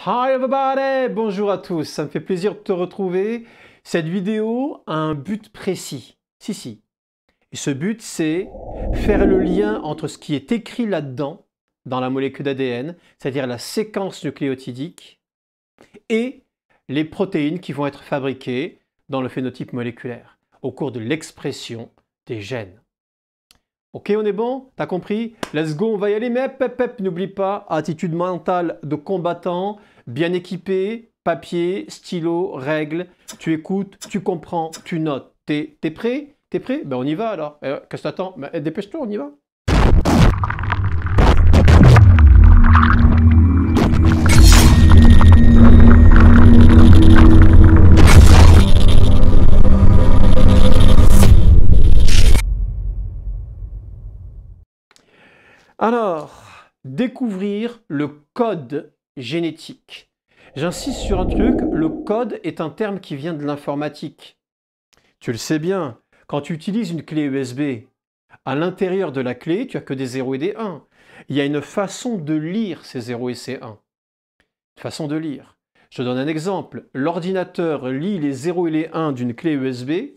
Hi everybody! Bonjour à tous, ça me fait plaisir de te retrouver. Cette vidéo a un but précis. Si. Et ce but, c'est faire le lien entre ce qui est écrit là-dedans, dans la molécule d'ADN, c'est-à-dire la séquence nucléotidique, et les protéines qui vont être fabriquées dans le phénotype moléculaire, au cours de l'expression des gènes. Ok, on est bon? T'as compris? Let's go, on va y aller. Mais n'oublie pas, attitude mentale de combattant, bien équipé, papier, stylo, règles. Tu écoutes, tu comprends, tu notes. T'es prêt? T'es prêt? Ben on y va alors. Qu'est-ce que t'attends? Ben, dépêche-toi, on y va. Alors, découvrir le code génétique. J'insiste sur un truc, le code est un terme qui vient de l'informatique. Tu le sais bien, quand tu utilises une clé USB, à l'intérieur de la clé, tu n'as que des 0 et des 1. Il y a une façon de lire ces 0 et ces 1. Une façon de lire. Je te donne un exemple. L'ordinateur lit les 0 et les 1 d'une clé USB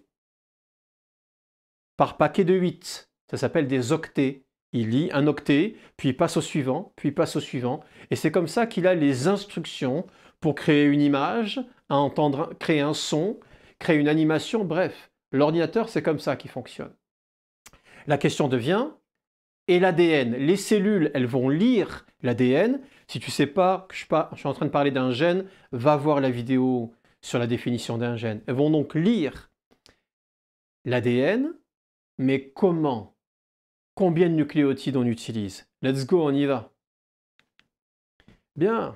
par paquet de 8. Ça s'appelle des octets. Il lit un octet, puis il passe au suivant, puis il passe au suivant. Et c'est comme ça qu'il a les instructions pour créer une image, créer un son, créer une animation, bref. L'ordinateur, c'est comme ça qu'il fonctionne. La question devient, et l'ADN? Les cellules, elles vont lire l'ADN. Si tu ne sais pas que je suis en train de parler d'un gène, va voir la vidéo sur la définition d'un gène. Elles vont donc lire l'ADN, mais comment? Combien de nucléotides on utilise? Let's go, on y va. Bien.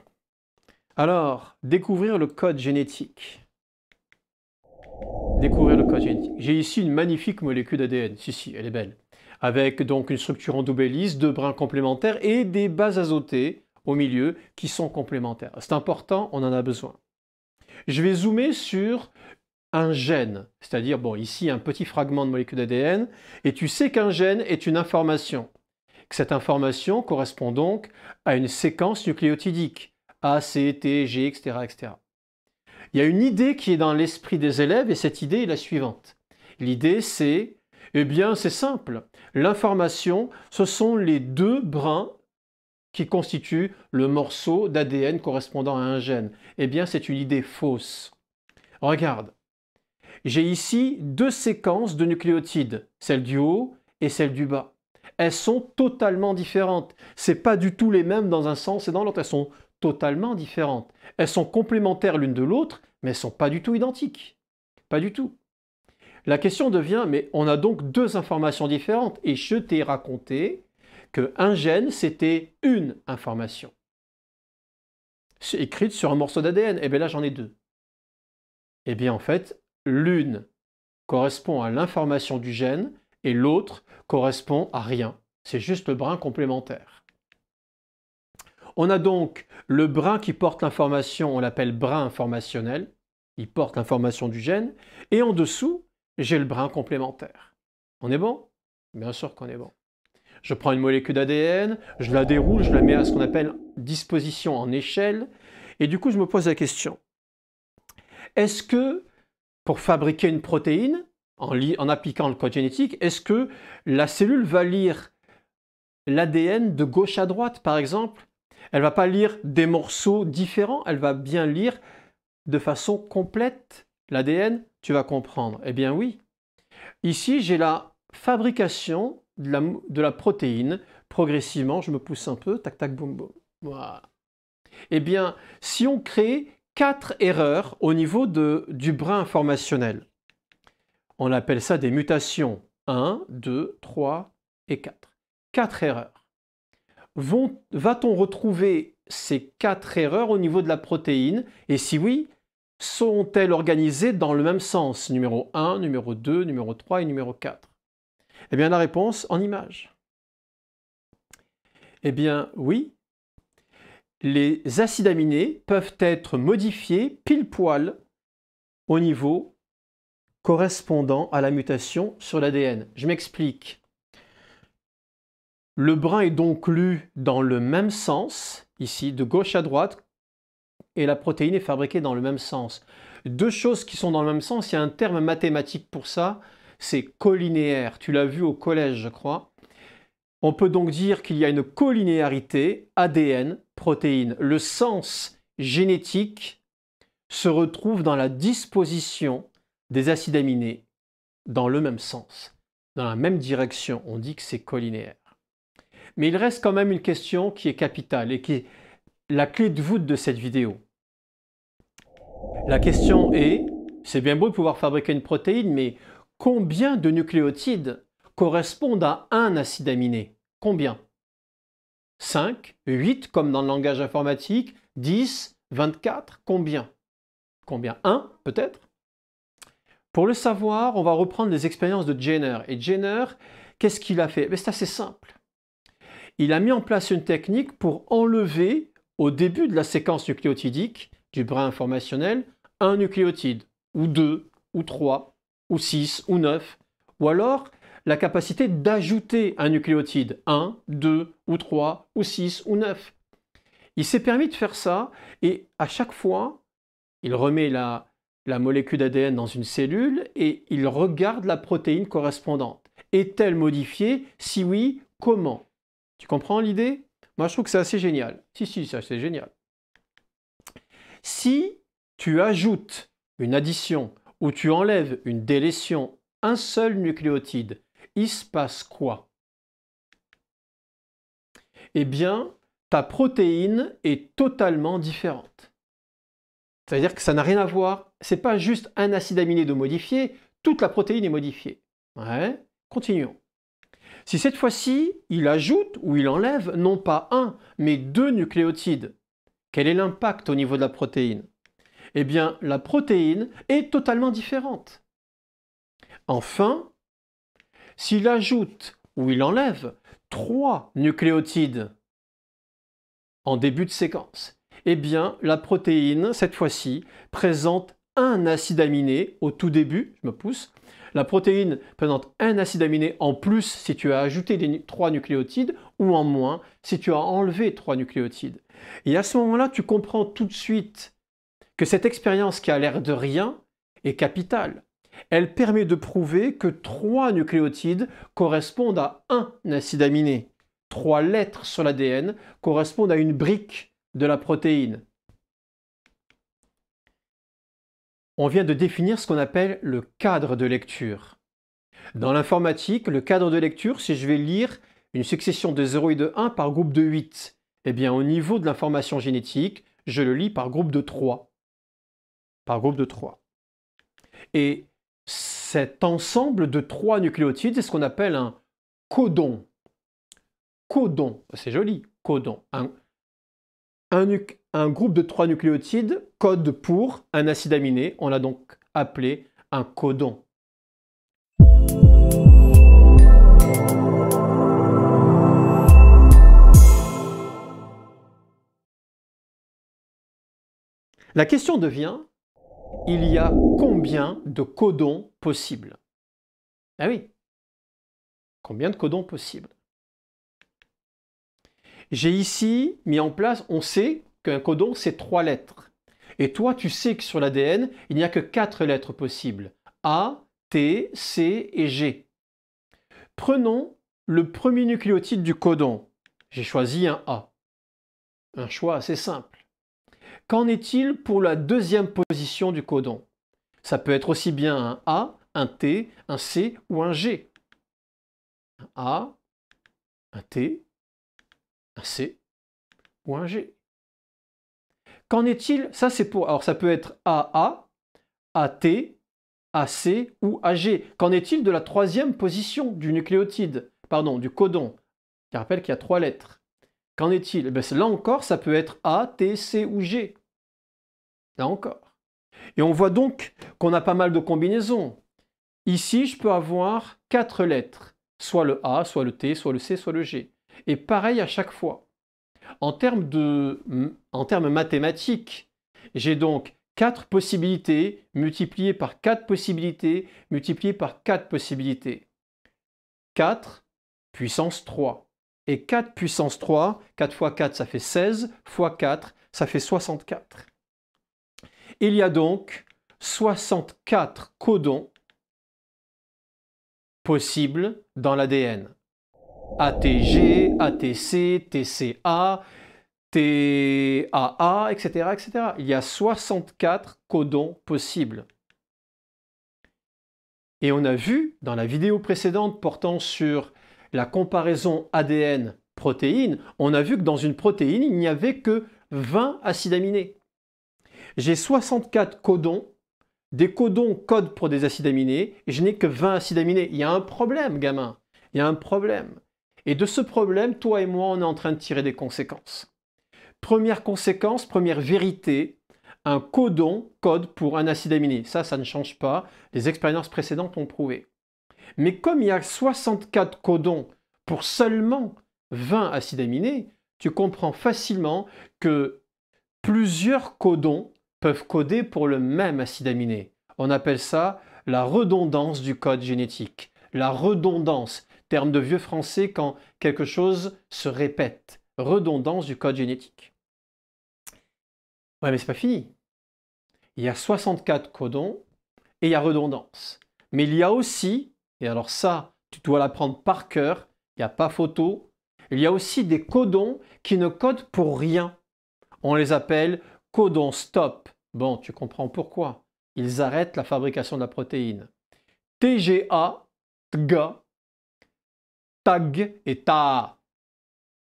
Alors, découvrir le code génétique. Découvrir le code génétique. J'ai ici une magnifique molécule d'ADN. Si, elle est belle. Avec donc une structure en double hélice, 2 brins complémentaires et des bases azotées au milieu qui sont complémentaires. C'est important, on en a besoin. Je vais zoomer sur un gène, c'est-à-dire, bon, ici, un petit fragment de molécule d'ADN, et tu sais qu'un gène est une information. Cette information correspond donc à une séquence nucléotidique, A, C, T, G, etc., etc. Il y a une idée qui est dans l'esprit des élèves, et cette idée est la suivante. L'idée, c'est, eh bien, c'est simple. L'information, ce sont les 2 brins qui constituent le morceau d'ADN correspondant à un gène. Eh bien, c'est une idée fausse. Regarde. J'ai ici 2 séquences de nucléotides, celle du haut et celle du bas. Elles sont totalement différentes. Ce n'est pas du tout les mêmes dans un sens et dans l'autre. Elles sont totalement différentes. Elles sont complémentaires l'une de l'autre, mais elles ne sont pas du tout identiques. Pas du tout. La question devient, mais on a donc 2 informations différentes. Et je t'ai raconté qu'un gène, c'était une information. C'est écrite sur un morceau d'ADN. Et bien là, j'en ai 2. Eh bien, en fait, l'une correspond à l'information du gène et l'autre correspond à rien. C'est juste le brin complémentaire. On a donc le brin qui porte l'information, on l'appelle brin informationnel. Il porte l'information du gène. Et en dessous, j'ai le brin complémentaire. On est bon? Bien sûr qu'on est bon. Je prends une molécule d'ADN, je la déroule, je la mets à ce qu'on appelle disposition en échelle. Et du coup, je me pose la question. Est-ce que, pour fabriquer une protéine, en appliquant le code génétique, est-ce que la cellule va lire l'ADN de gauche à droite, par exemple? Elle ne va pas lire des morceaux différents, elle va bien lire de façon complète l'ADN, tu vas comprendre. Eh bien oui. Ici, j'ai la fabrication de la protéine. Progressivement, je me pousse un peu, tac, tac, boum, boum. Voilà. Eh bien, si on crée 4 erreurs au niveau du brin informationnel. On appelle ça des mutations. 1, 2, 3 et 4. 4 erreurs. Va-t-on retrouver ces 4 erreurs au niveau de la protéine? Et si oui, sont-elles organisées dans le même sens? Numéro 1, numéro 2, numéro 3 et numéro 4. Eh bien, la réponse en image. Eh bien, oui. Les acides aminés peuvent être modifiés pile poil au niveau correspondant à la mutation sur l'ADN. Je m'explique. Le brin est donc lu dans le même sens, ici, de gauche à droite, et la protéine est fabriquée dans le même sens. Deux choses qui sont dans le même sens, il y a un terme mathématique pour ça, c'est colinéaire. Tu l'as vu au collège, je crois. On peut donc dire qu'il y a une colinéarité ADN-protéine. Le sens génétique se retrouve dans la disposition des acides aminés dans le même sens, dans la même direction. On dit que c'est colinéaire. Mais il reste quand même une question qui est capitale et qui est la clé de voûte de cette vidéo. La question est, c'est bien beau de pouvoir fabriquer une protéine, mais combien de nucléotides correspondent à un acide aminé? Combien? 5, 8 comme dans le langage informatique, 10, 24, combien? Combien? 1 peut-être? Pour le savoir, on va reprendre les expériences de Jenner. Et Jenner, qu'est-ce qu'il a fait? C'est assez simple. Il a mis en place une technique pour enlever au début de la séquence nucléotidique du brin informationnel un nucléotide, ou 2, ou 3, ou 6, ou 9, ou alors la capacité d'ajouter un nucléotide, 1, 2, ou 3, ou 6, ou 9. Il s'est permis de faire ça, et à chaque fois, il remet la molécule d'ADN dans une cellule, et il regarde la protéine correspondante. Est-elle modifiée? Si oui, comment? Tu comprends l'idée? Moi, je trouve que c'est assez génial. Si, ça c'est génial. Si tu ajoutes une addition ou tu enlèves une délétion, un seul nucléotide, il se passe quoi? Eh bien, ta protéine est totalement différente. C'est-à-dire que ça n'a rien à voir, c'est pas juste un acide aminé de modifié, toute la protéine est modifiée. Ouais, continuons. Si cette fois-ci, il ajoute ou il enlève non pas un, mais 2 nucléotides, quel est l'impact au niveau de la protéine? Eh bien, la protéine est totalement différente. Enfin, s'il ajoute ou il enlève 3 nucléotides en début de séquence, eh bien, la protéine, cette fois-ci, présente un acide aminé au tout début, je me pousse. La protéine présente un acide aminé en plus si tu as ajouté 3 nucléotides ou en moins si tu as enlevé 3 nucléotides. Et à ce moment-là, tu comprends tout de suite que cette expérience qui a l'air de rien est capitale. Elle permet de prouver que 3 nucléotides correspondent à un acide aminé. 3 lettres sur l'ADN correspondent à une brique de la protéine. On vient de définir ce qu'on appelle le cadre de lecture. Dans l'informatique, le cadre de lecture, si je vais lire une succession de 0 et de 1 par groupe de 8, eh bien au niveau de l'information génétique, je le lis par groupe de 3. Par groupe de 3. Et cet ensemble de 3 nucléotides, c'est ce qu'on appelle un codon. Codon, c'est joli, codon. Un groupe de 3 nucléotides code pour un acide aminé, on l'a donc appelé un codon. La question devient, il y a combien de codons possibles? Ah oui, combien de codons possibles? J'ai ici mis en place, on sait qu'un codon c'est 3 lettres. Et toi, tu sais que sur l'ADN, il n'y a que 4 lettres possibles. A, T, C et G. Prenons le premier nucléotide du codon. J'ai choisi un A. Un choix assez simple. Qu'en est-il pour la deuxième position du codon? Ça peut être aussi bien un A, un T, un C ou un G. Un A, un T, un C ou un G. Qu'en est-il? Ça c'est pour. Alors ça peut être AA, AT, AC ou AG. Qu'en est-il de la troisième position du nucléotide? Pardon, du codon. Je rappelle qu'il y a 3 lettres. Qu'en est-il? Là encore, ça peut être A, T, C ou G. Là encore. Et on voit donc qu'on a pas mal de combinaisons. Ici, je peux avoir 4 lettres. Soit le A, soit le T, soit le C, soit le G. Et pareil à chaque fois. En termes mathématiques, j'ai donc 4 possibilités multipliées par 4 possibilités multipliées par 4 possibilités. 4 puissance 3. Et 4 puissance 3, 4 fois 4, ça fait 16, fois 4, ça fait 64. Il y a donc 64 codons possibles dans l'ADN. ATG, ATC, TCA, TAA, etc., etc. Il y a 64 codons possibles. Et on a vu dans la vidéo précédente portant sur la comparaison ADN-protéine, on a vu que dans une protéine, il n'y avait que 20 acides aminés. J'ai 64 codons, des codons codent pour des acides aminés, et je n'ai que 20 acides aminés. Il y a un problème, gamin. Il y a un problème. Et de ce problème, toi et moi, on est en train de tirer des conséquences. Première conséquence, première vérité, un codon code pour un acide aminé. Ça ne change pas. Les expériences précédentes l'ont prouvé. Mais comme il y a 64 codons pour seulement 20 acides aminés, tu comprends facilement que plusieurs codons peuvent coder pour le même acide aminé. On appelle ça la redondance du code génétique. La redondance, terme de vieux français quand quelque chose se répète. Redondance du code génétique. Ouais, mais c'est pas fini. Il y a 64 codons et il y a redondance. Mais il y a aussi, et alors ça, tu dois l'apprendre par cœur, il n'y a pas photo, il y a aussi des codons qui ne codent pour rien. On les appelle codons stop. Bon, tu comprends pourquoi. Ils arrêtent la fabrication de la protéine. TGA, TGA, TAG et TAA.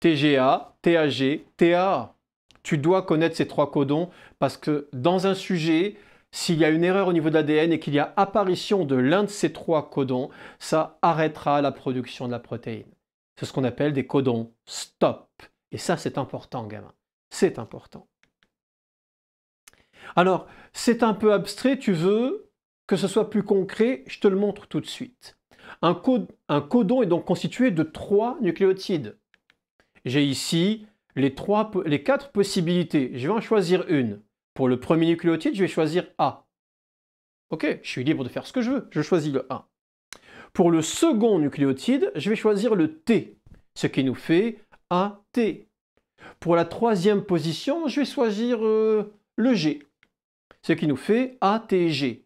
TGA, TAG, TAA. Tu dois connaître ces trois codons parce que dans un sujet, s'il y a une erreur au niveau de l'ADN et qu'il y a apparition de l'un de ces trois codons, ça arrêtera la production de la protéine. C'est ce qu'on appelle des codons stop. Et ça, c'est important, gamin. C'est important. Alors, c'est un peu abstrait, tu veux que ce soit plus concret, je te le montre tout de suite. Un codon est donc constitué de 3 nucléotides. J'ai ici les 4 possibilités. Je vais en choisir une. Pour le premier nucléotide, je vais choisir A. Ok, je suis libre de faire ce que je veux. Je choisis le A. Pour le second nucléotide, je vais choisir le T, ce qui nous fait AT. Pour la troisième position, je vais choisir le G, ce qui nous fait ATG.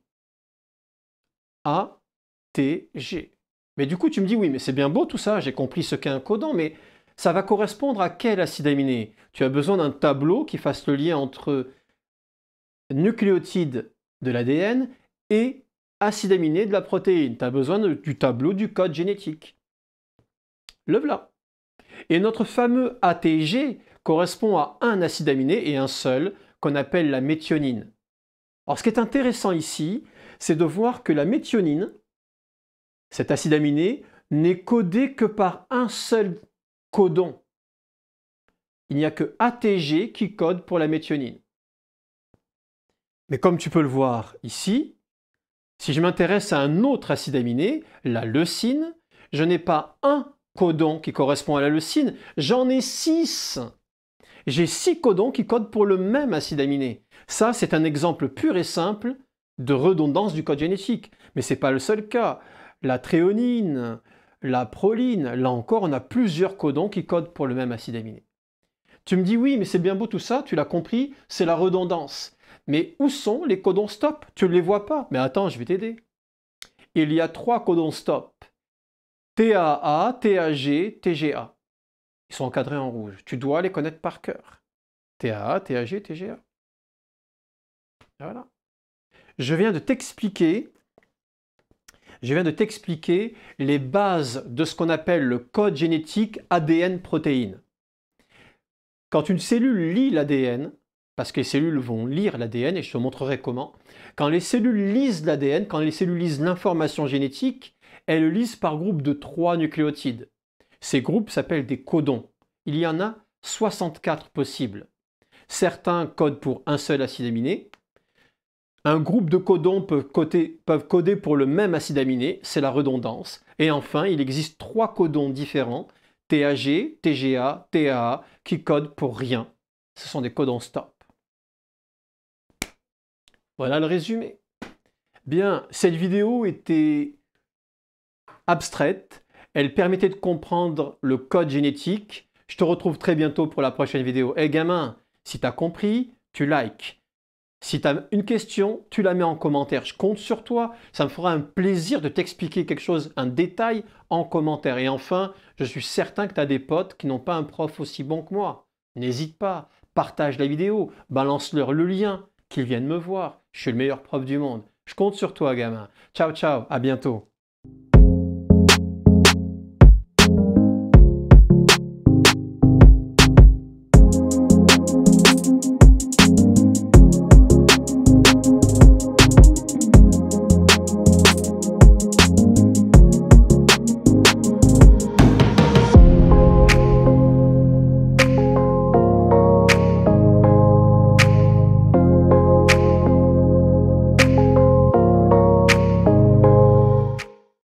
ATG. Mais du coup, tu me dis, oui, mais c'est bien beau tout ça, j'ai compris ce qu'est un codon, mais ça va correspondre à quel acide aminé? Tu as besoin d'un tableau qui fasse le lien entre nucléotide de l'ADN et acide aminé de la protéine. Tu as besoin du tableau du code génétique. Le voilà. Et notre fameux ATG correspond à un acide aminé et un seul, qu'on appelle la méthionine. Alors ce qui est intéressant ici, c'est de voir que la méthionine, cet acide aminé, n'est codé que par un seul codon. Il n'y a que ATG qui code pour la méthionine. Mais comme tu peux le voir ici, si je m'intéresse à un autre acide aminé, la leucine, je n'ai pas un codon qui correspond à la leucine, j'en ai 6. J'ai 6 codons qui codent pour le même acide aminé. Ça, c'est un exemple pur et simple de redondance du code génétique. Mais ce n'est pas le seul cas. La thréonine, la proline, là encore, on a plusieurs codons qui codent pour le même acide aminé. Tu me dis, oui, mais c'est bien beau tout ça, tu l'as compris, c'est la redondance. Mais où sont les codons stop? Tu ne les vois pas. Mais attends, je vais t'aider. Il y a 3 codons stop. TAA, TAG, TGA. Ils sont encadrés en rouge. Tu dois les connaître par cœur. TAA, TAG, TGA. Voilà. Je viens de t'expliquer les bases de ce qu'on appelle le code génétique ADN-protéine. Quand une cellule lit l'ADN, parce que les cellules vont lire l'ADN, et je te montrerai comment, quand les cellules lisent l'ADN, quand les cellules lisent l'information génétique, elles le lisent par groupe de 3 nucléotides. Ces groupes s'appellent des codons. Il y en a 64 possibles. Certains codent pour un seul acide aminé. Un groupe de codons peuvent coder pour le même acide aminé, c'est la redondance. Et enfin, il existe 3 codons différents, TAG, TGA, TAA, qui codent pour rien. Ce sont des codons stop. Voilà le résumé. Bien, cette vidéo était abstraite. Elle permettait de comprendre le code génétique. Je te retrouve très bientôt pour la prochaine vidéo. Eh gamin, Si tu as compris, tu likes. Si tu as une question, tu la mets en commentaire. Je compte sur toi. Ça me fera un plaisir de t'expliquer quelque chose, un détail en commentaire. Et enfin, je suis certain que tu as des potes qui n'ont pas un prof aussi bon que moi. N'hésite pas, partage la vidéo, balance-leur le lien, qu'ils viennent me voir. Je suis le meilleur prof du monde. Je compte sur toi, gamin. Ciao, ciao, à bientôt.